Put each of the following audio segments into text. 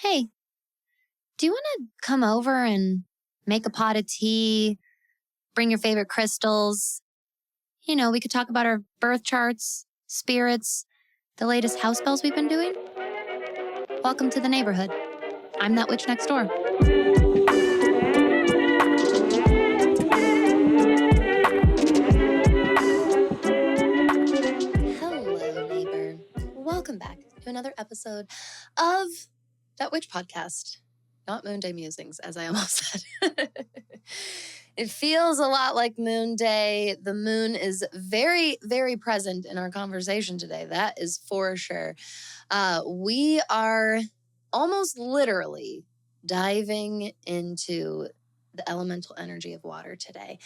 Hey, do you want to come over and make a pot of tea, bring your favorite crystals? We could talk about our birth charts, spirits, the latest house spells we've been doing. Welcome to the neighborhood. I'm that witch next door. Hello, neighbor. Welcome back to another episode of That Witch Podcast. Not Moon Day Musings, as I almost said. It feels a lot like Moon Day. The moon is very, very present in our conversation today. That is for sure. We are almost literally diving into the elemental energy of water today.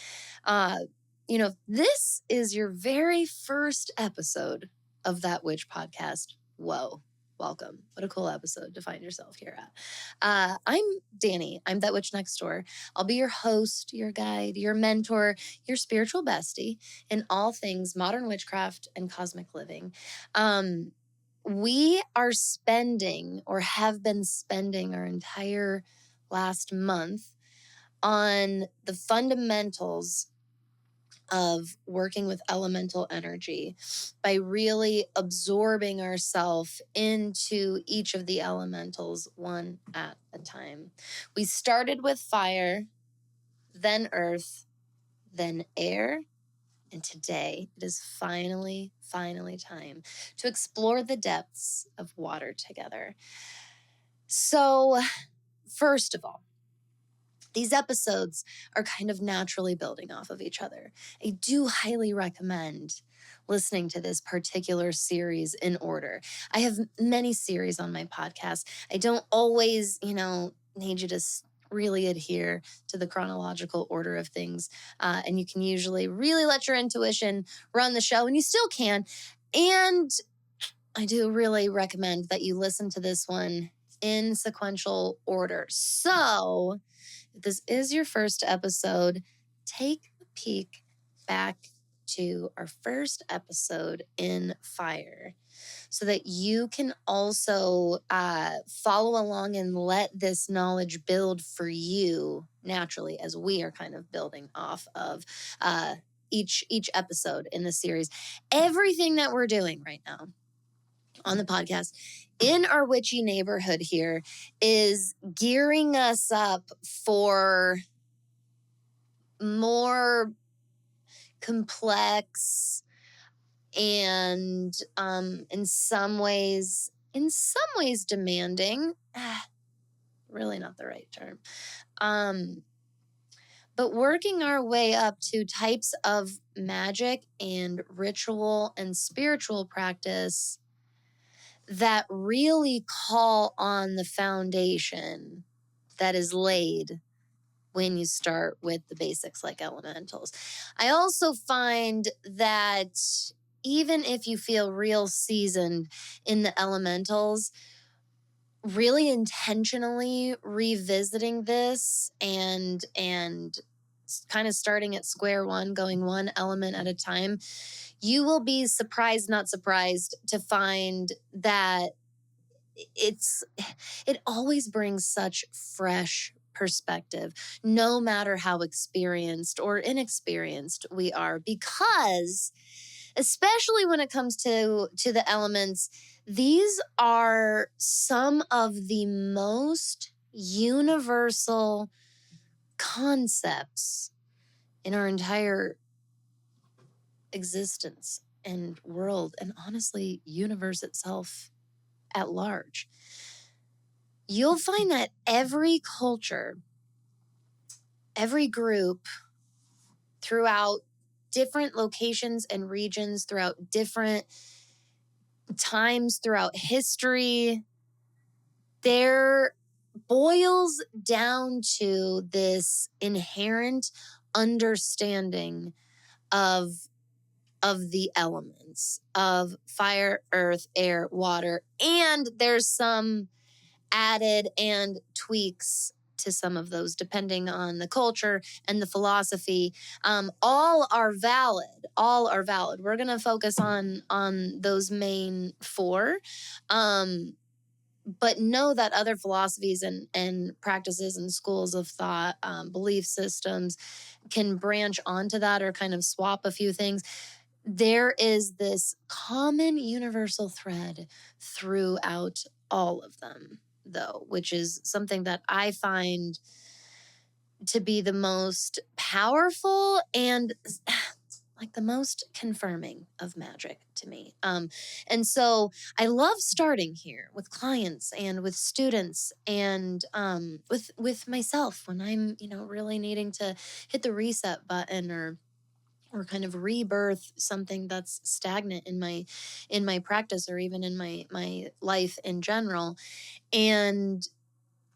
If this is your very first episode of That Witch Podcast, whoa. Welcome. What a cool episode to find yourself here at. I'm Danny. I'm that witch next door. I'll be your host, your guide, your mentor, your spiritual bestie in all things modern witchcraft and cosmic living. We are spending or have been spending our entire last month on the fundamentals of working with elemental energy by really absorbing ourselves into each of the elementals one at a time. We started with fire, then earth, then air, and today it is finally time to explore the depths of water together. So, first of all, these episodes are kind of naturally building off of each other. I do highly recommend listening to this particular series in order. I have many series on my podcast. I don't always, need you to really adhere to the chronological order of things. And you can usually really let your intuition run the show, and you still can. And I do really recommend that you listen to this one in sequential order. So, if this is your first episode, take a peek back to our first episode in Fire so that you can also follow along and let this knowledge build for you naturally as we are kind of building off of each episode in the series. Everything that we're doing right now on the podcast in our witchy neighborhood here is gearing us up for more complex and in some ways demanding, really not the right term, but working our way up to types of magic and ritual and spiritual practice that really call on the foundation that is laid when you start with the basics like elementals. I also find that even if you feel real seasoned in the elementals, really intentionally revisiting this and kind of starting at square one, going one element at a time, you will be surprised, not surprised, to find that it always brings such fresh perspective, no matter how experienced or inexperienced we are, because especially when it comes to the elements, these are some of the most universal concepts in our entire existence and world, and honestly, universe itself at large. You'll find that every culture, every group throughout different locations and regions, throughout different times, throughout history, there boils down to this inherent understanding of the elements of fire, earth, air, water, and there's some added and tweaks to some of those depending on the culture and the philosophy. All are valid. We're going to focus on those main four. but know that other philosophies and practices and schools of thought, belief systems can branch onto that or kind of swap a few things. There is this common universal thread throughout all of them, though, which is something that I find to be the most powerful and like the most confirming of magic to me. And so I love starting here with clients and with students and with myself when I'm, really needing to hit the reset button or kind of rebirth something that's stagnant in my practice or even in my life in general. And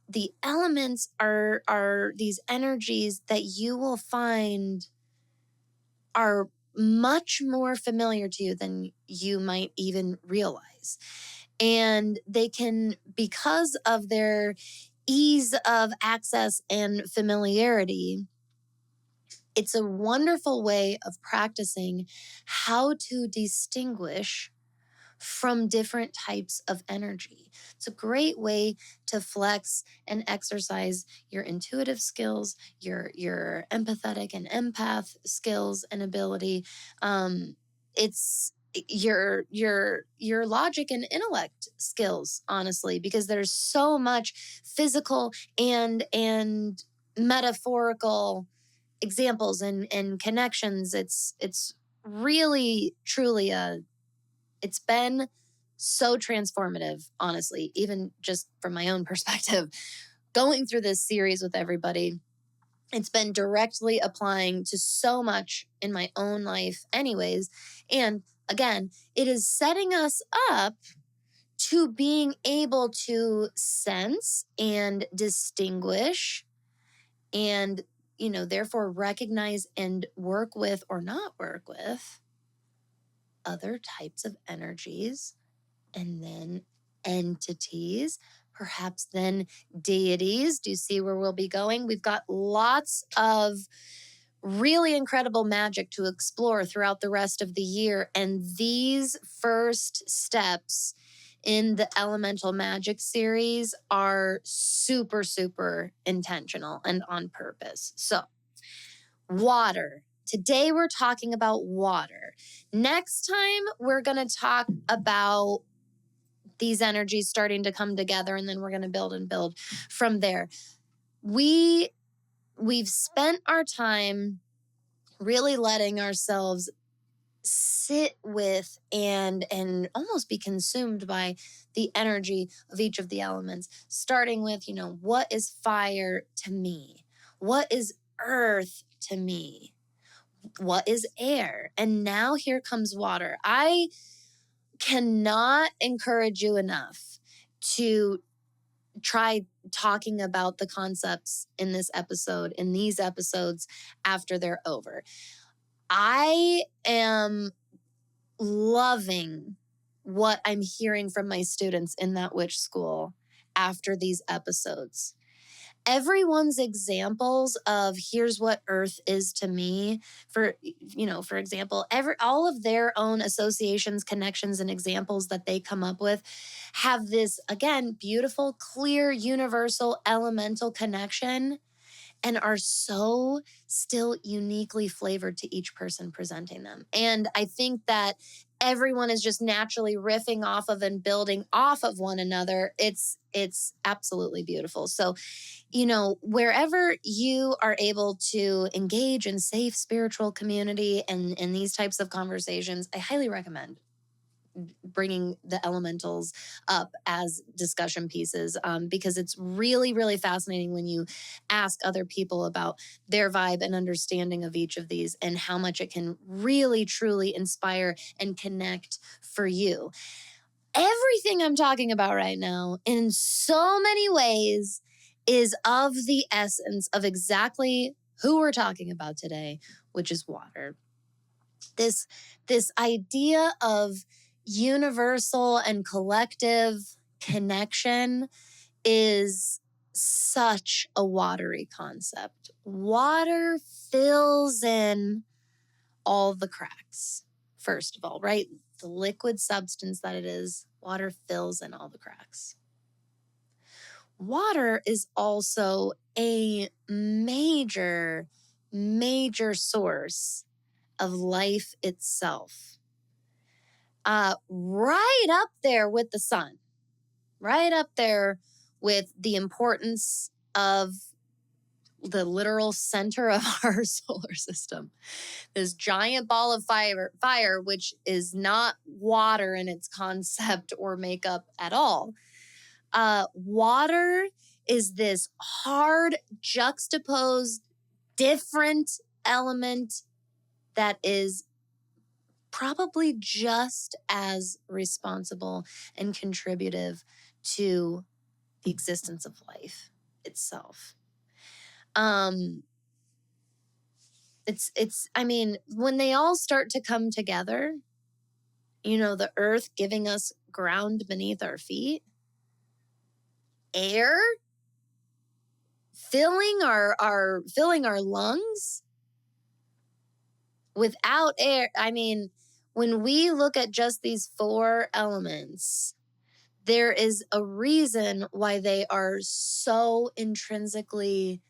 the elements are these energies that you will find are much more familiar to you than you might even realize. And they can, because of their ease of access and familiarity, it's a wonderful way of practicing how to distinguish from different types of energy. It's a great way to flex and exercise your intuitive skills, your empathetic and empath skills and ability. It's your logic and intellect skills, honestly, because there's so much physical and metaphorical examples and connections. It's really truly it's been so transformative, honestly, even just from my own perspective, going through this series with everybody. It's been directly applying to so much in my own life, anyways. And again, it is setting us up to being able to sense and distinguish and, therefore recognize and work with or not work with other types of energies and then entities, perhaps then deities. Do you see where we'll be going? We've got lots of really incredible magic to explore throughout the rest of the year. And these first steps in the Elemental Magick series are super, super intentional and on purpose. So, water. Today we're talking about water. Next time we're going to talk about these energies starting to come together, and then we're going to build and build from there. We've spent our time really letting ourselves sit with and almost be consumed by the energy of each of the elements, starting with, what is fire to me? What is earth to me? What is air? And now here comes water. I cannot encourage you enough to try talking about the concepts in these episodes after they're over. I am loving what I'm hearing from my students in that witch school after these episodes. Everyone's examples of here's what earth is to me, for example, all of their own associations, connections, and examples that they come up with have this, again, beautiful, clear, universal, elemental connection and are so still uniquely flavored to each person presenting them. And I think that everyone is just naturally riffing off of and building off of one another. It's absolutely beautiful. So, wherever you are able to engage in safe spiritual community and these types of conversations, I highly recommend bringing the elementals up as discussion pieces, because it's really, really fascinating when you ask other people about their vibe and understanding of each of these and how much it can really, truly inspire and connect for you. Everything I'm talking about right now, in so many ways, is of the essence of exactly who we're talking about today, which is water. This idea of universal and collective connection is such a watery concept. Water fills in all the cracks, first of all, right? The liquid substance that it is, water fills in all the cracks. water is also a major, major source of life itself. Right up there with the sun, right up there with the importance of the literal center of our solar system. This giant ball of fire, which is not water in its concept or makeup at all. Water is this hard, juxtaposed, different element that is probably just as responsible and contributive to the existence of life itself. I mean, when they all start to come together, the earth giving us ground beneath our feet, air filling our lungs. Without air, I mean, when we look at just these 4 elements, there is a reason why they are so intrinsically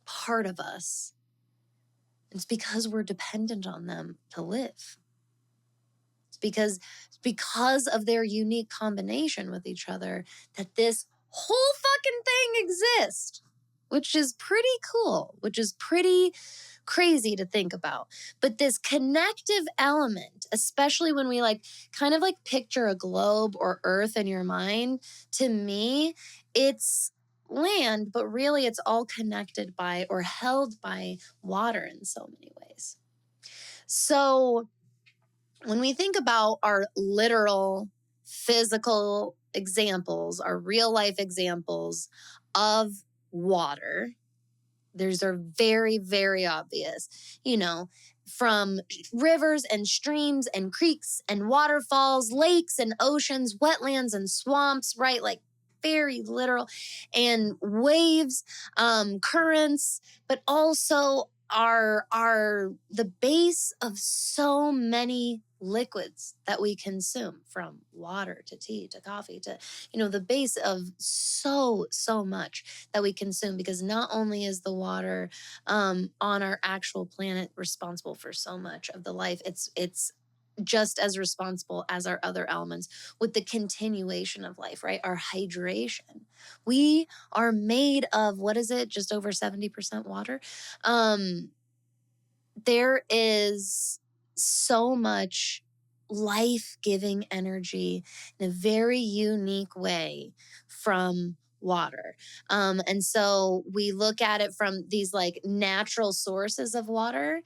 part of us. It's because we're dependent on them to live. It's because of their unique combination with each other that this whole fucking thing exists, which is pretty cool, which is pretty crazy to think about. But this connective element, especially when we kind of picture a globe or earth in your mind, to me, it's land, but really it's all connected by or held by water in so many ways. So when we think about our literal physical examples, our real life examples of water, these are very, very obvious, from rivers and streams and creeks and waterfalls, lakes and oceans, wetlands and swamps, right? Like very literal, and waves, currents, but also are the base of so many liquids that we consume, from water to tea to coffee to, the base of so much that we consume, because not only is the water on our actual planet responsible for so much of the life, it's just as responsible as our other elements with the continuation of life, right? Our hydration. We are made of, what is it? Just over 70% water. There is so much life-giving energy in a very unique way from water. And so we look at it from these natural sources of water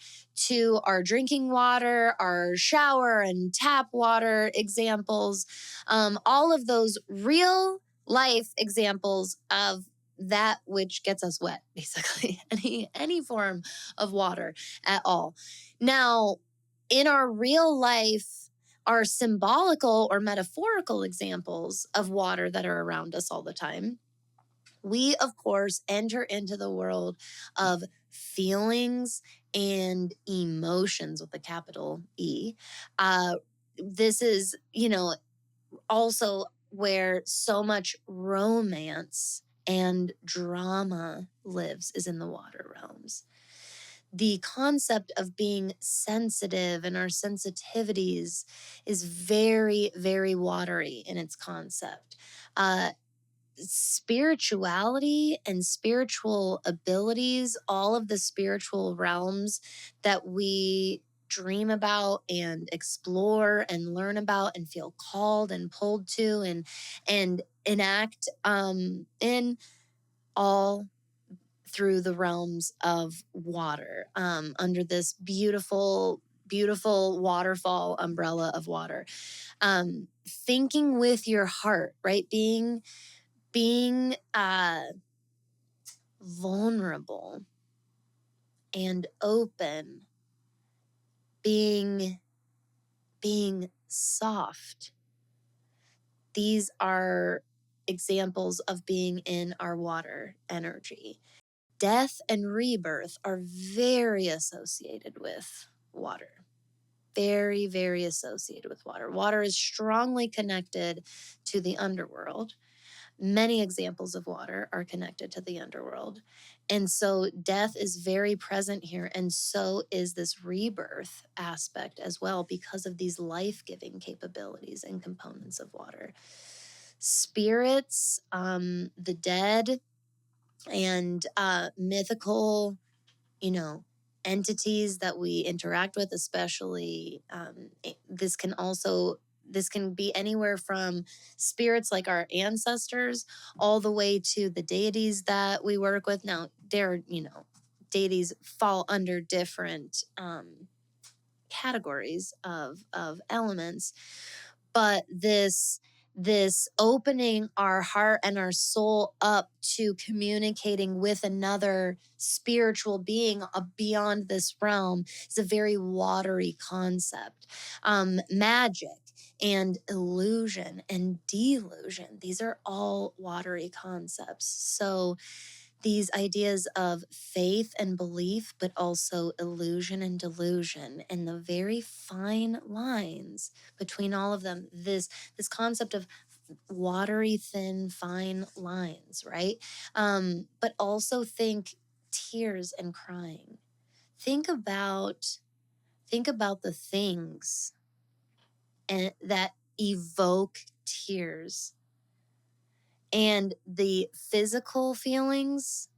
to our drinking water, our shower and tap water examples, all of those real life examples of that which gets us wet, basically, any form of water at all. Now, in our real life, our symbolical or metaphorical examples of water that are around us all the time, we, of course, enter into the world of feelings and emotions with a capital E. This is, also where so much romance and drama lives, is in the water realms. The concept of being sensitive and our sensitivities is very, very watery in its concept. Spirituality and spiritual abilities, all of the spiritual realms that we dream about and explore and learn about and feel called and pulled to and enact in, all through the realms of water, under this beautiful, beautiful waterfall umbrella of water. Thinking with your heart, right? Being vulnerable and open, being soft. These are examples of being in our water energy. Death and rebirth are very associated with water. Very, very associated with water. Water is strongly connected to the underworld. Many examples of water are connected to the underworld. And so death is very present here. And so is this rebirth aspect as well, because of these life-giving capabilities and components of water. Spirits, the dead, and mythical, entities that we interact with, especially this can be anywhere from spirits like our ancestors all the way to the deities that we work with. Now, deities fall under different categories of elements, but this opening our heart and our soul up to communicating with another spiritual being beyond this realm is a very watery concept. Magic and illusion and delusion, these are all watery concepts. So these ideas of faith and belief, but also illusion and delusion, and the very fine lines between all of them. This concept of watery, thin, fine lines, right? But also think tears and crying. Think about the things and that evoke tears, and the physical feelings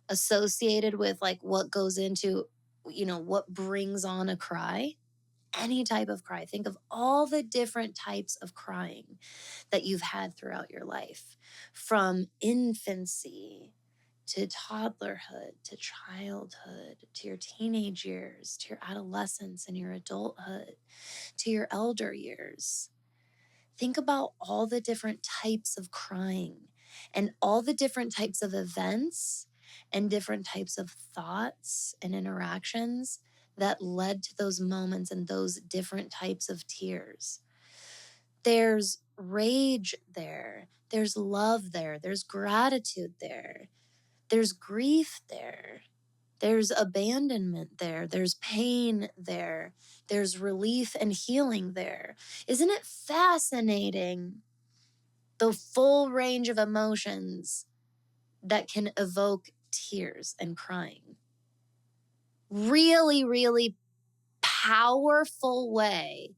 associated with like what goes into, what brings on a cry. Any type of cry. Think of all the different types of crying that you've had throughout your life, from infancy to toddlerhood to childhood to your teenage years to your adolescence and your adulthood to your elder years. Think about all the different types of crying and all the different types of events and different types of thoughts and interactions that led to those moments and those different types of tears. There's rage there. There's love there. There's gratitude there. There's grief there. There's abandonment there. There's pain there. There's relief and healing there. Isn't it fascinating, the full range of emotions that can evoke tears and crying? Really, really powerful way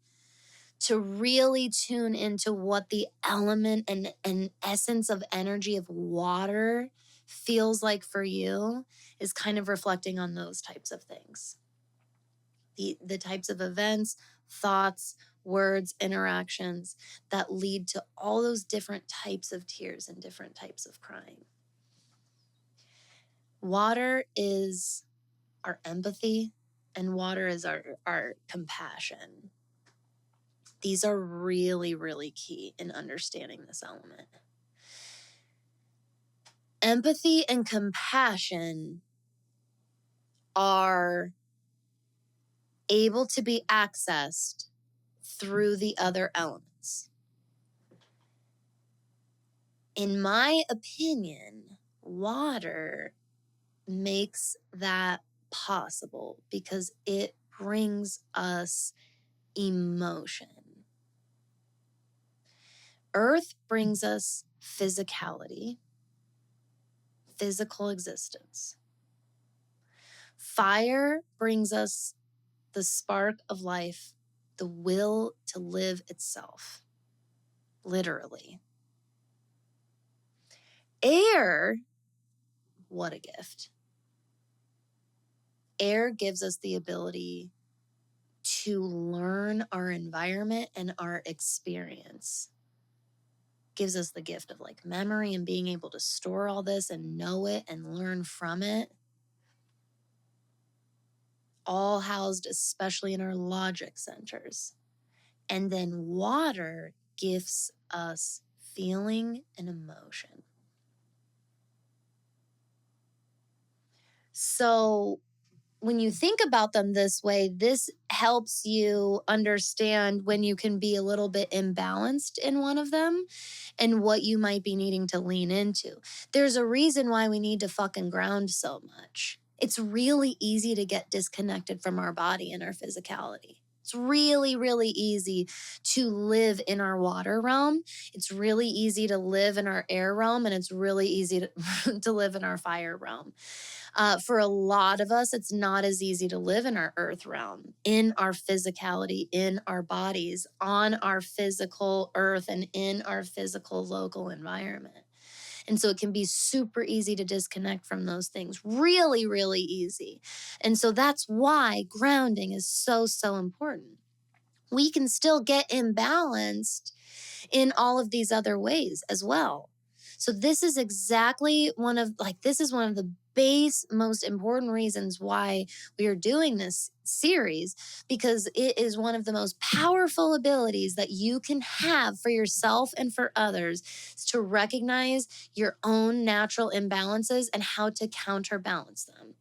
to really tune into what the element and essence of energy of water feels like for you, is kind of reflecting on those types of things. The types of events, thoughts, words, interactions that lead to all those different types of tears and different types of crying. Water is our empathy, and water is our compassion. These are really, really key in understanding this element. Empathy and compassion are able to be accessed through the other elements. In my opinion, water makes that possible because it brings us emotion. Earth brings us physicality, physical existence. Fire brings us the spark of life, the will to live itself, literally. Air, what a gift. Air gives us the ability to learn our environment and our experience. Gives us the gift of like memory and being able to store all this and know it and learn from it. All housed especially in our logic centers. And then water gifts us feeling and emotion. So when you think about them this way, this helps you understand when you can be a little bit imbalanced in one of them and what you might be needing to lean into. There's a reason why we need to fucking ground so much. It's really easy to get disconnected from our body and our physicality. It's really, really easy to live in our water realm. It's really easy to live in our air realm, and it's really easy to, to live in our fire realm. For a lot of us, it's not as easy to live in our earth realm, in our physicality, in our bodies, on our physical earth, and in our physical local environment. And so it can be super easy to disconnect from those things. Really, really easy. And so that's why grounding is so, so important. We can still get imbalanced in all of these other ways as well. So this is exactly this is one of the base most important reasons why we are doing this series, because it is one of the most powerful abilities that you can have for yourself and for others, is to recognize your own natural imbalances and how to counterbalance them,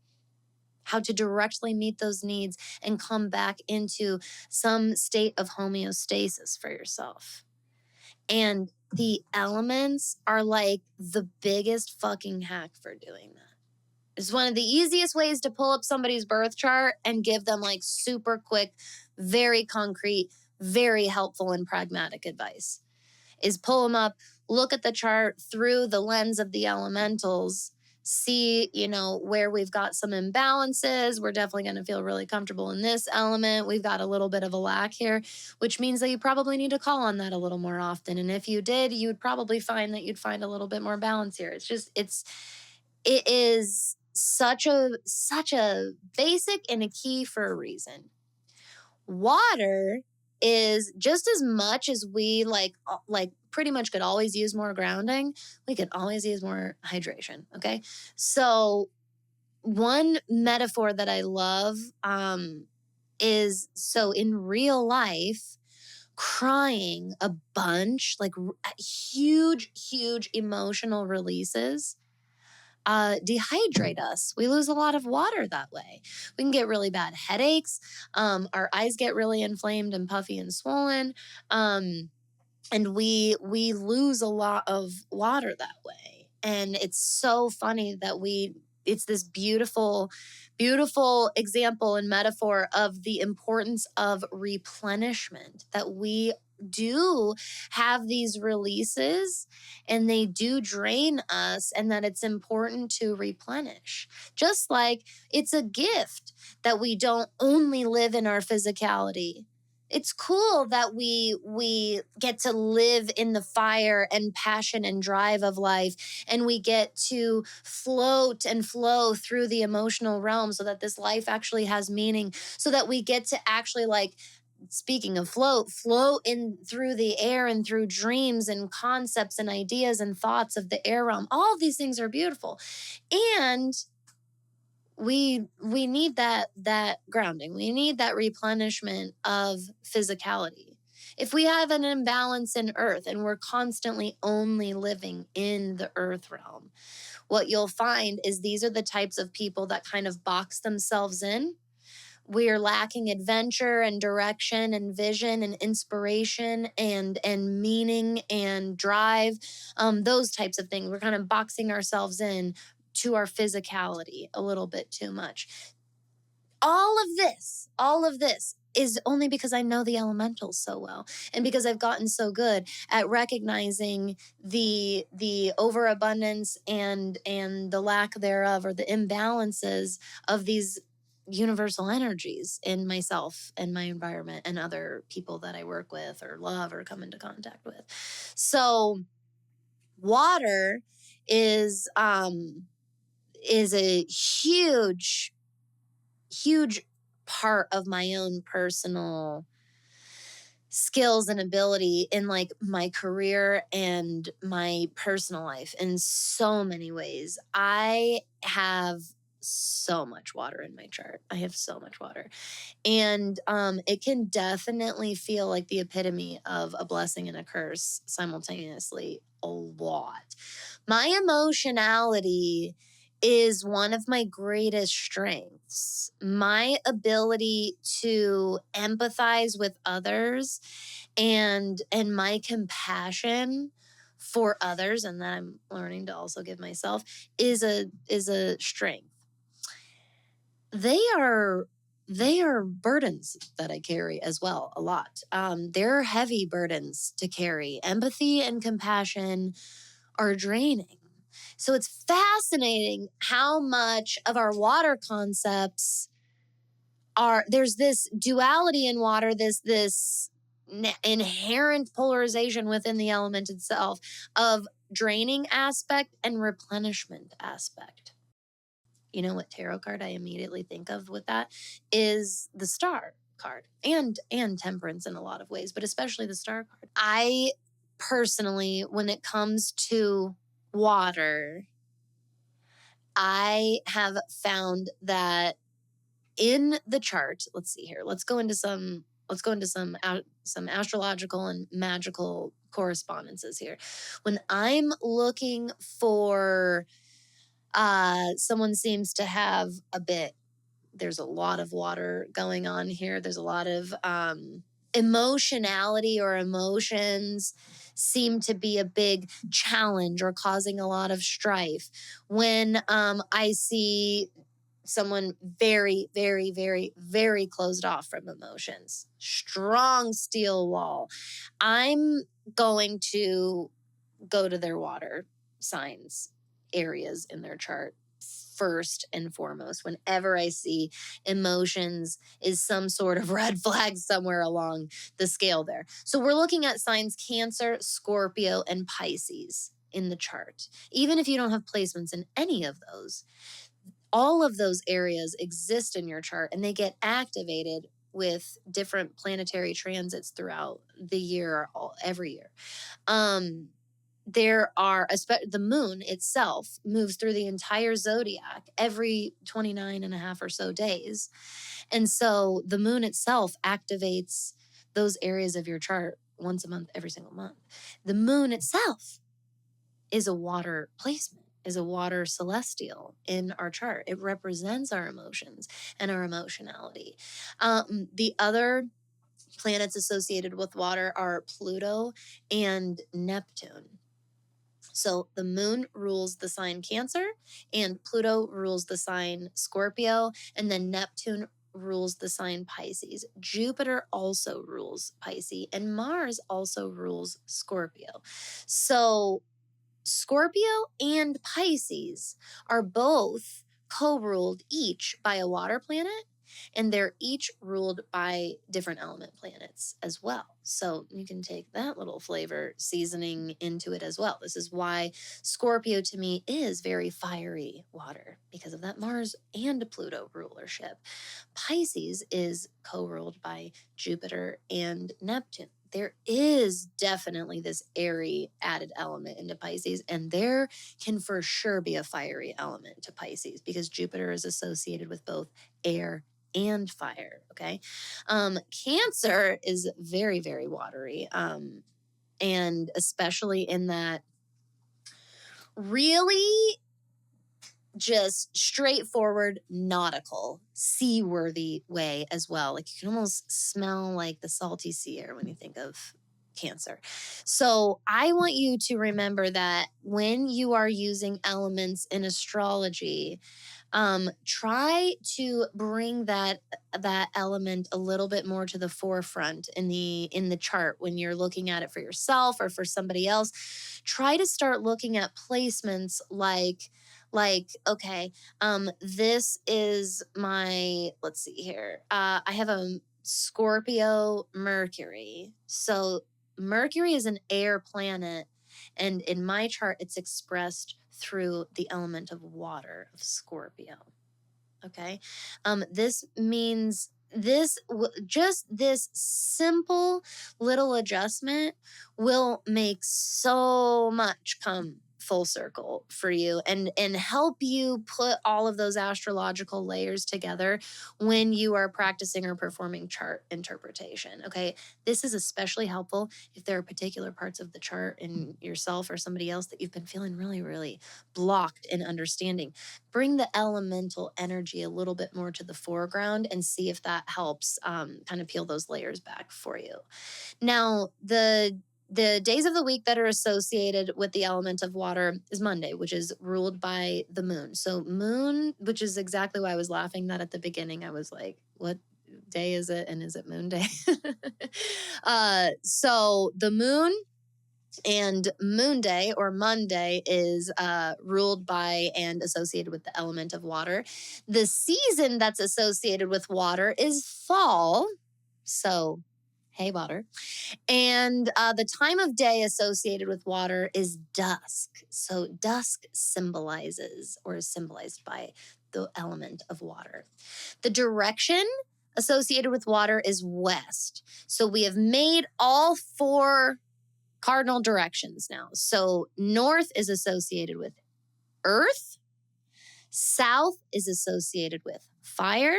how to directly meet those needs and come back into some state of homeostasis for yourself. And the elements are like the biggest fucking hack for doing that. It's one of the easiest ways to pull up somebody's birth chart and give them like super quick, very concrete, very helpful and pragmatic advice. Is pull them up, look at the chart through the lens of the elementals, see, where we've got some imbalances. We're definitely going to feel really comfortable in this element. We've got a little bit of a lack here, which means that you probably need to call on that a little more often. And if you did, you would probably find that you'd find a little bit more balance here. It is such a basic and a key for a reason. Water is just as much as we like pretty much could always use more grounding, we could always use more hydration. Okay. So one metaphor that I love is, so in real life, crying a bunch, like huge, huge emotional releases, dehydrate us. We lose a lot of water that way. We can get really bad headaches. Our eyes get really inflamed and puffy and swollen. And we lose a lot of water that way. And it's so funny that it's this beautiful, beautiful example and metaphor of the importance of replenishment, that we do have these releases and they do drain us, and that it's important to replenish. Just like it's a gift that we don't only live in our physicality. It's cool that we get to live in the fire and passion and drive of life, and we get to float and flow through the emotional realm so that this life actually has meaning, so that we get to actually, like, speaking of float in through the air and through dreams and concepts and ideas and thoughts of the air realm. All of these things are beautiful. And we need that grounding. We need that replenishment of physicality. If we have an imbalance in earth and we're constantly only living in the earth realm, what you'll find is these are the types of people that kind of box themselves in. We're lacking adventure and direction and vision and inspiration and meaning and drive, those types of things. We're kind of boxing ourselves in to our physicality a little bit too much. All of this is only because I know the elementals so well, and because I've gotten so good at recognizing the overabundance and the lack thereof, or the imbalances of these universal energies in myself and my environment and other people that I work with or love or come into contact with. So water is a huge part of my own personal skills and ability in like my career and my personal life in so many ways. I have so much water in my chart. I have so much water. And it can definitely feel like the epitome of a blessing and a curse simultaneously a lot. My emotionality is one of my greatest strengths. My ability to empathize with others and my compassion for others, and that I'm learning to also give myself, is a strength. They are they are burdens that I carry as well, a lot. They're heavy burdens to carry. Empathy and compassion are draining. So it's fascinating how much of our water concepts there's this duality in water, this inherent polarization within the element itself of draining aspect and replenishment aspect. You know what tarot card I immediately think of with that is the Star card, and Temperance in a lot of ways, but especially the Star card. I personally, when it comes to water, I have found that in the chart, let's see here. Let's go into some astrological and magical correspondences here. When I'm looking for someone seems to have there's a lot of water going on here. There's a lot of emotionality, or emotions seem to be a big challenge or causing a lot of strife. When I see someone very, very, very, very closed off from emotions, strong steel wall, I'm going to go to their water signs areas in their chart first and foremost. Whenever I see emotions is some sort of red flag somewhere along the scale there. So we're looking at signs Cancer, Scorpio, and Pisces in the chart. Even if you don't have placements in any of those, all of those areas exist in your chart, and they get activated with different planetary transits throughout the year, every year. There are, the moon itself moves through the entire zodiac every 29 and a half or so days. And so the moon itself activates those areas of your chart once a month, every single month. The moon itself is a water placement, is a water celestial in our chart. It represents our emotions and our emotionality. The other planets associated with water are Pluto and Neptune. So the moon rules the sign Cancer, and Pluto rules the sign Scorpio, and then Neptune rules the sign Pisces. Jupiter also rules Pisces, and Mars also rules Scorpio. So Scorpio and Pisces are both co-ruled each by a water planet, and they're each ruled by different element planets as well. So you can take that little flavor seasoning into it as well. This is why Scorpio to me is very fiery water, because of that Mars and Pluto rulership. Pisces is co-ruled by Jupiter and Neptune. There is definitely this airy added element into Pisces, and there can for sure be a fiery element to Pisces because Jupiter is associated with both air and fire. Okay. Cancer is very, very watery. And especially in that really just straightforward, nautical, seaworthy way as well. Like you can almost smell like the salty sea air when you think of Cancer. So I want you to remember that when you are using elements in astrology, try to bring that element a little bit more to the forefront in the chart when you're looking at it for yourself or for somebody else. Try to start looking at placements like okay, this is my, let's see here, I have a Scorpio Mercury. So Mercury is an air planet, and in my chart it's expressed through the element of water, of Scorpio. Okay. This means just this simple little adjustment will make so much come full circle for you and help you put all of those astrological layers together when you are practicing or performing chart interpretation. Okay. This is especially helpful if there are particular parts of the chart in yourself or somebody else that you've been feeling really, really blocked in understanding. Bring the elemental energy a little bit more to the foreground and see if that helps kind of peel those layers back for you. Now, the days of the week that are associated with the element of water is Monday, which is ruled by the moon. So moon, which is exactly why I was laughing that at the beginning. I was like, what day is it? And is it moon day? So the moon and moon day or Monday is ruled by and associated with the element of water. The season that's associated with water is fall. So, hey, water. And the time of day associated with water is dusk. So, dusk symbolizes or is symbolized by the element of water. The direction associated with water is west. So, we have made all four cardinal directions now. So north is associated with earth, south is associated with fire,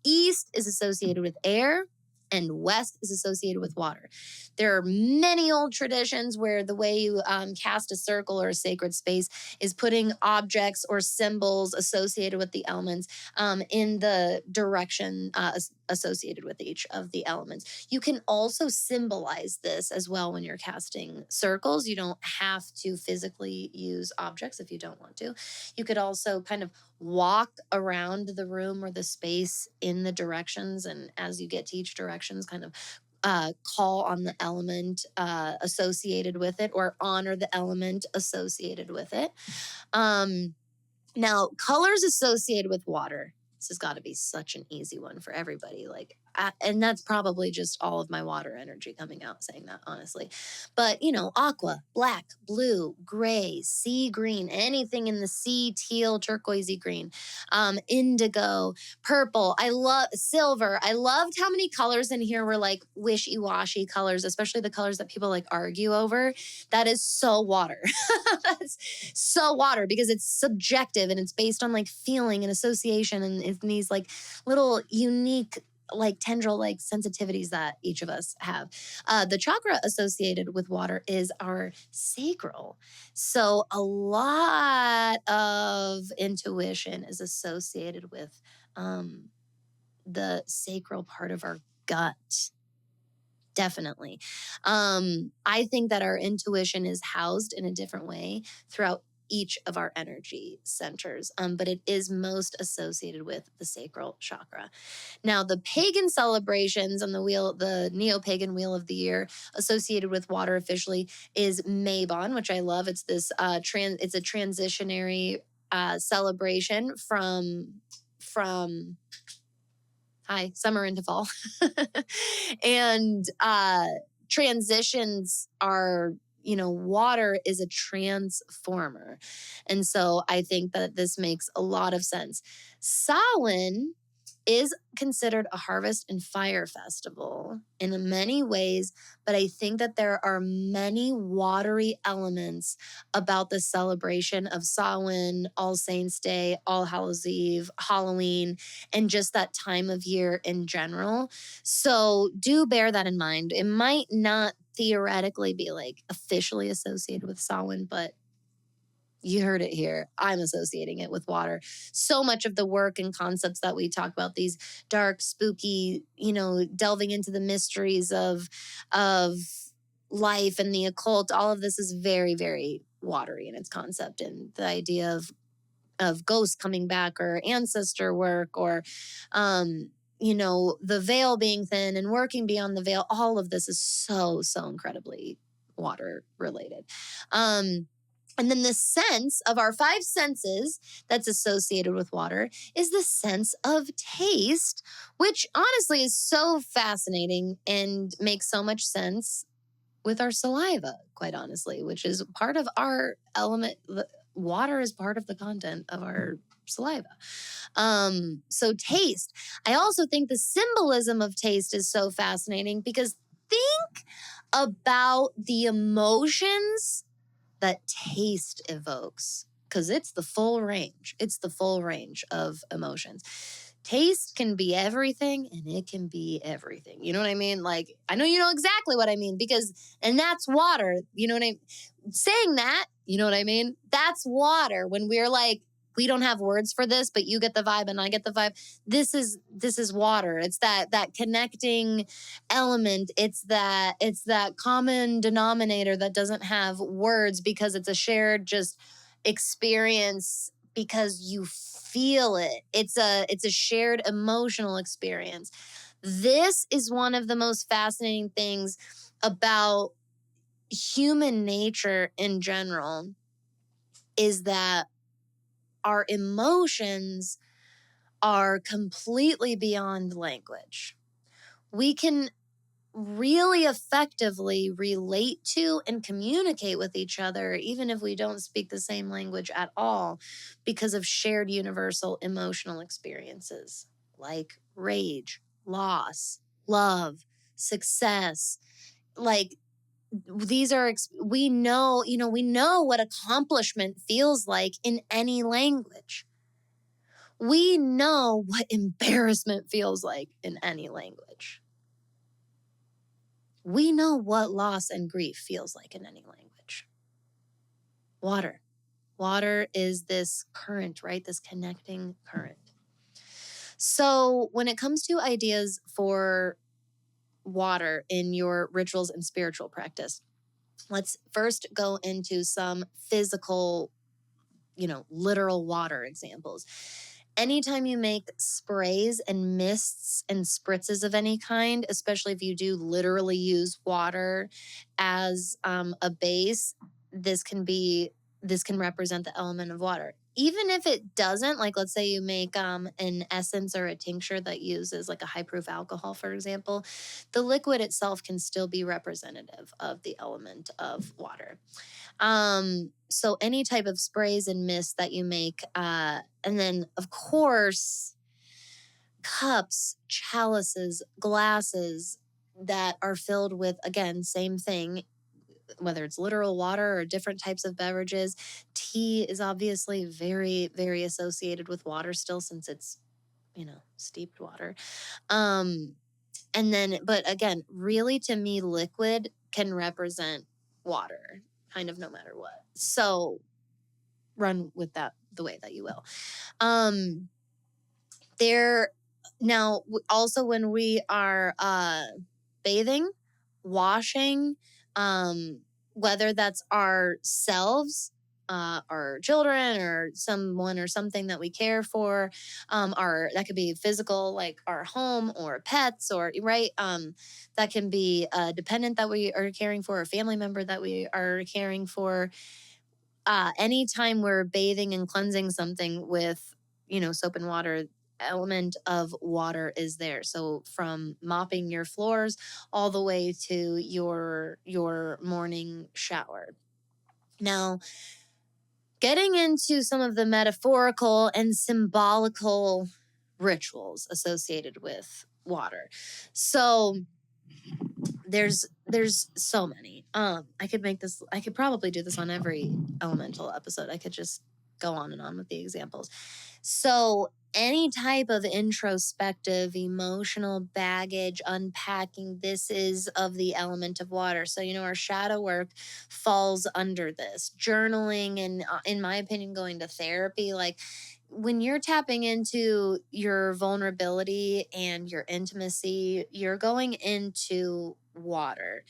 east is associated with air, and west is associated with water. There are many old traditions where the way you cast a circle or a sacred space is putting objects or symbols associated with the elements in the direction associated with each of the elements. You can also symbolize this as well when you're casting circles. You don't have to physically use objects if you don't want to. You could also kind of walk around the room or the space in the directions, and as you get to each directions, kind of call on the element associated with it or honor the element associated with it. Now, colors associated with water. This has got to be such an easy one for everybody. And that's probably just all of my water energy coming out saying that, honestly. But, aqua, black, blue, gray, sea green, anything in the sea, teal, turquoisey green, indigo, purple. I love silver. I loved how many colors in here were like wishy-washy colors, especially the colors that people like argue over. That is so water. That's so water because it's subjective and it's based on like feeling and association and these like little unique like tendril like sensitivities that each of us have. The chakra associated with water is our sacral. So a lot of intuition is associated with the sacral part of our gut. Definitely. I think that our intuition is housed in a different way throughout each of our energy centers, but it is most associated with the sacral chakra. Now, the pagan celebrations on the neo-pagan wheel of the year associated with water officially is Mabon, which I love. It's this it's a transitionary celebration from summer into fall. And transitions are, water is a transformer. And so I think that this makes a lot of sense. Samhain is considered a harvest and fire festival in many ways, but I think that there are many watery elements about the celebration of Samhain, All Saints Day, All Hallows Eve, Halloween, and just that time of year in general. So do bear that in mind. It might not theoretically be like officially associated with Samhain, but you heard it here. I'm associating it with water. So much of the work and concepts that we talk about, these dark, spooky, delving into the mysteries of life and the occult, all of this is very, very watery in its concept. And the idea of ghosts coming back or ancestor work or the veil being thin and working beyond the veil, all of this is so, so incredibly water related. And then the sense of our five senses that's associated with water is the sense of taste, which honestly is so fascinating and makes so much sense with our saliva, quite honestly, which is part of our element. Water is part of the content of our saliva. So taste. I also think the symbolism of taste is so fascinating because think about the emotions that taste evokes, because it's the full range. It's the full range of emotions. Taste can be everything and it can be everything. You know what I mean? Like, I know you know exactly what I mean and that's water. You know what I mean? Saying that, you know what I mean? That's water. When we're like, we don't have words for this, but you get the vibe and I get the vibe. This is water. It's that connecting element. It's that common denominator that doesn't have words because it's a shared just experience because you feel it. It's a shared emotional experience. This is one of the most fascinating things about human nature in general, is that our emotions are completely beyond language. We can really effectively relate to and communicate with each other, even if we don't speak the same language at all, because of shared universal emotional experiences like rage, loss, love, success. Like, these are, we know, we know what accomplishment feels like in any language. We know what embarrassment feels like in any language. We know what loss and grief feels like in any language. Water. Water is this current, right? This connecting current. So when it comes to ideas for water in your rituals and spiritual practice, let's first go into some physical, literal water examples. Anytime you make sprays and mists and spritzes of any kind, especially if you do literally use water as a base, this can represent the element of water. Even if it doesn't, like let's say you make an essence or a tincture that uses like a high proof alcohol, for example, the liquid itself can still be representative of the element of water. So any type of sprays and mists that you make, and then of course, cups, chalices, glasses that are filled with, again, same thing, whether it's literal water or different types of beverages. Tea is obviously very, very associated with water still, since it's, steeped water. And then, but again, really to me, liquid can represent water, kind of no matter what. So run with that the way that you will. Now, also when we are bathing, washing, whether that's ourselves, our children, or someone or something that we care for, that could be physical, like our home or pets, or right, that can be a dependent that we are caring for, a family member that we are caring for. Anytime we're bathing and cleansing something with, soap and water, element of water is there. So from mopping your floors all the way to your morning shower. Now, getting into some of the metaphorical and symbolical rituals associated with water. So there's so many. I could probably do this on every elemental episode. I could just go on and on with the examples. So any type of introspective emotional baggage unpacking, this is of the element of water. So our shadow work falls under this. Journaling and in my opinion, going to therapy, like when you're tapping into your vulnerability and your intimacy, you're going into water.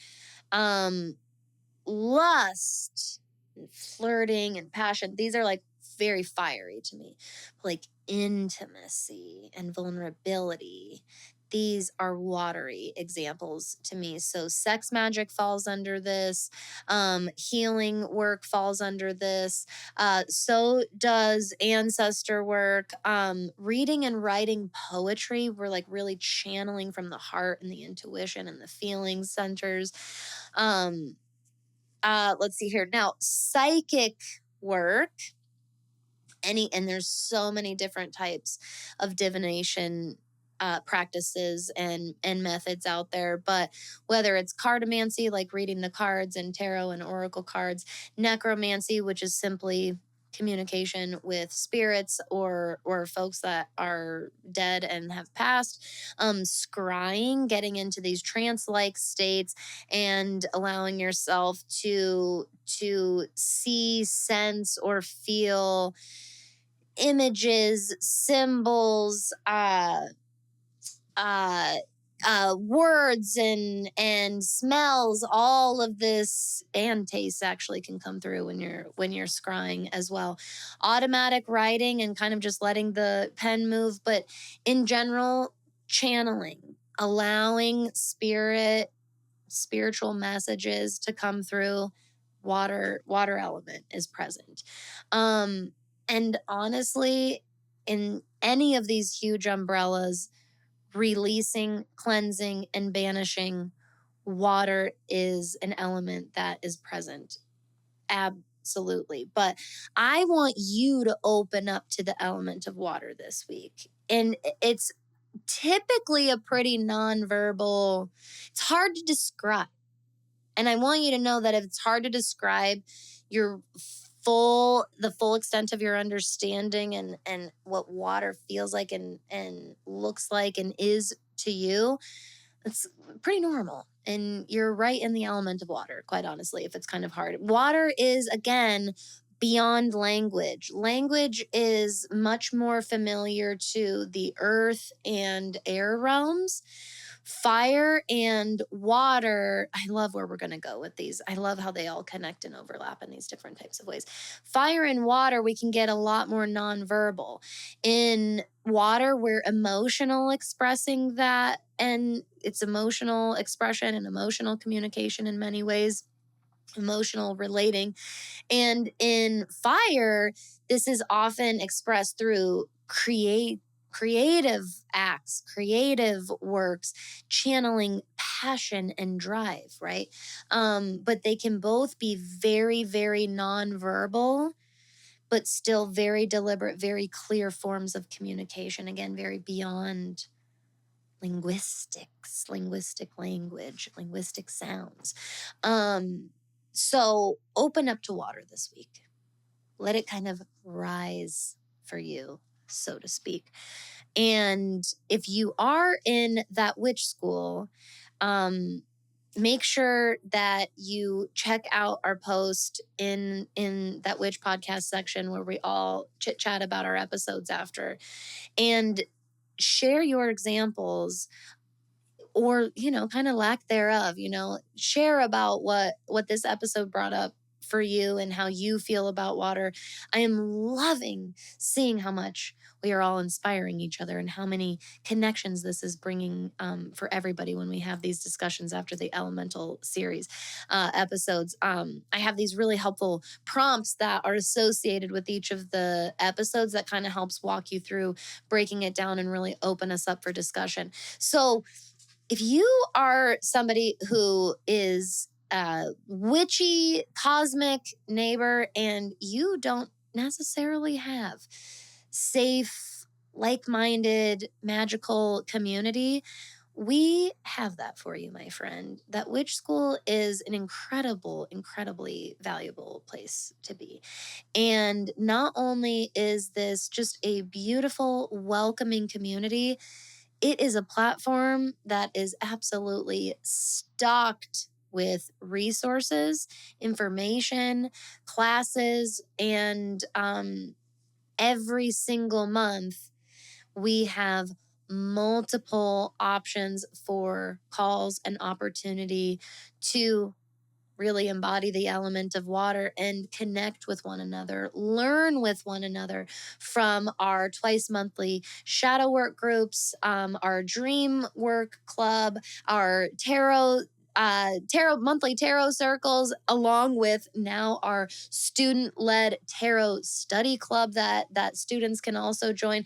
Lust, and flirting, and passion, these are like very fiery to me. Like intimacy and vulnerability, these are watery examples to me. So sex magic falls under this. Healing work falls under this. So does ancestor work. Reading and writing poetry, we're like really channeling from the heart and the intuition and the feeling centers. Let's see here. Now, psychic work, and there's so many different types of divination practices and methods out there, but whether it's cartomancy, like reading the cards and tarot and oracle cards, necromancy, which is simply communication with spirits or folks that are dead and have passed, scrying, getting into these trance-like states and allowing yourself to see, sense, or feel images, symbols, words and smells, all of this, and tastes actually can come through when you're scrying as well. Automatic writing and kind of just letting the pen move, but in general, channeling, allowing spiritual messages to come through. Water element is present. And honestly, in any of these huge umbrellas, releasing, cleansing, and banishing, water is an element that is present. Absolutely. But I want you to open up to the element of water this week. And it's typically a pretty nonverbal, it's hard to describe. And I want you to know that if it's hard to describe your the full extent of your understanding and what water feels like and looks like and is to you, it's pretty normal. And you're right in the element of water, quite honestly, if it's kind of hard. Water is, again, beyond language. Language is much more familiar to the earth and air realms. Fire and water, I love where we're going to go with these. I love how they all connect and overlap in these different types of ways. Fire and water, we can get a lot more nonverbal. In water, we're emotional expressing that, and it's emotional expression and emotional communication in many ways, emotional relating. And in fire, this is often expressed through creative acts, creative works, channeling passion and drive, right? But they can both be very, very nonverbal, but still very deliberate, very clear forms of communication. Again, very beyond linguistics, linguistic language, linguistic sounds. So open up to water this week. Let it kind of rise for you, so to speak. And if you are in that witch school, make sure that you check out our post in that witch podcast section where we all chit chat about our episodes after, and share your examples, or kind of lack thereof. Share about what this episode brought up for you and how you feel about water. I am loving seeing how much we are all inspiring each other and how many connections this is bringing for everybody when we have these discussions after the elemental series episodes. I have these really helpful prompts that are associated with each of the episodes that kind of helps walk you through breaking it down and really open us up for discussion. So if you are somebody who is a witchy, cosmic neighbor and you don't necessarily have safe, like-minded, magical community, we have that for you, my friend. That witch school is an incredibly valuable place to be. And not only is this just a beautiful, welcoming community, it is a platform that is absolutely stocked with resources, information, classes, and every single month we have multiple options for calls and opportunity to really embody the element of water and connect with one another, learn with one another from our twice monthly shadow work groups, our dream work club, our monthly tarot circles, along with now our student-led tarot study club that students can also join.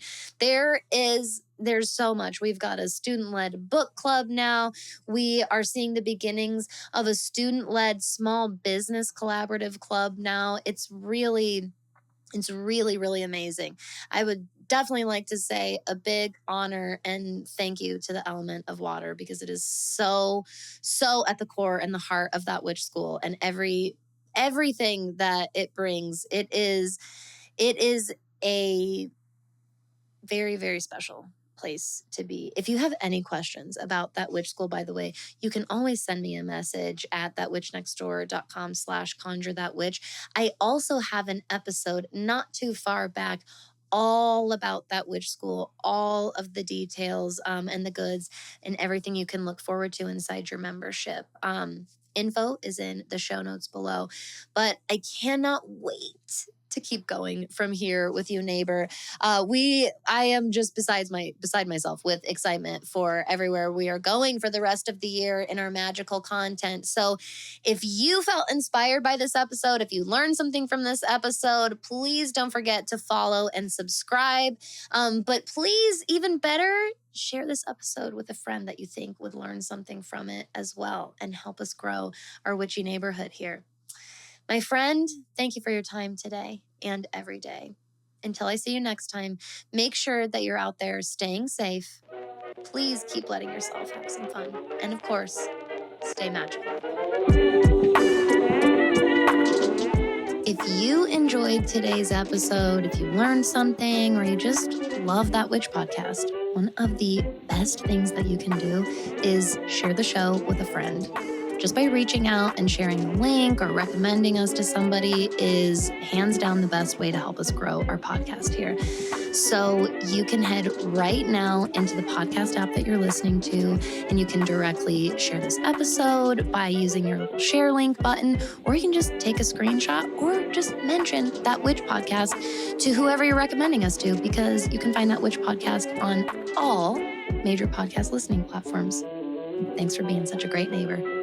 There's so much. We've got a student-led book club now. We are seeing the beginnings of a student-led small business collaborative club now. It's really amazing. I would definitely like to say a big honor and thank you to the element of water, because it is so at the core and the heart of that witch school and everything that it brings. It is a very, very special place to be. If you have any questions about that witch school, by the way, you can always send me a message at thatwitchnextdoor.com/conjurethatwitch. I also have an episode not too far back all about that witch school, all of the details and the goods and everything you can look forward to inside your membership. Info is in the show notes below. But I cannot wait to keep going from here with you, neighbor. I am just beside myself with excitement for everywhere we are going for the rest of the year in our magical content. So if you felt inspired by this episode, if you learned something from this episode, please don't forget to follow and subscribe. But please, even better, share this episode with a friend that you think would learn something from it as well and help us grow our witchy neighborhood here. My friend, thank you for your time today and every day. Until I see you next time, make sure that you're out there staying safe. Please keep letting yourself have some fun. And of course, stay magical out there. If you enjoyed today's episode, if you learned something, or you just love that witch podcast, one of the best things that you can do is share the show with a friend. Just by reaching out and sharing a link or recommending us to somebody is hands down the best way to help us grow our podcast here. So you can head right now into the podcast app that you're listening to, and you can directly share this episode by using your little share link button, or you can just take a screenshot or just mention that witch podcast to whoever you're recommending us to, because you can find that witch podcast on all major podcast listening platforms. Thanks for being such a great neighbor.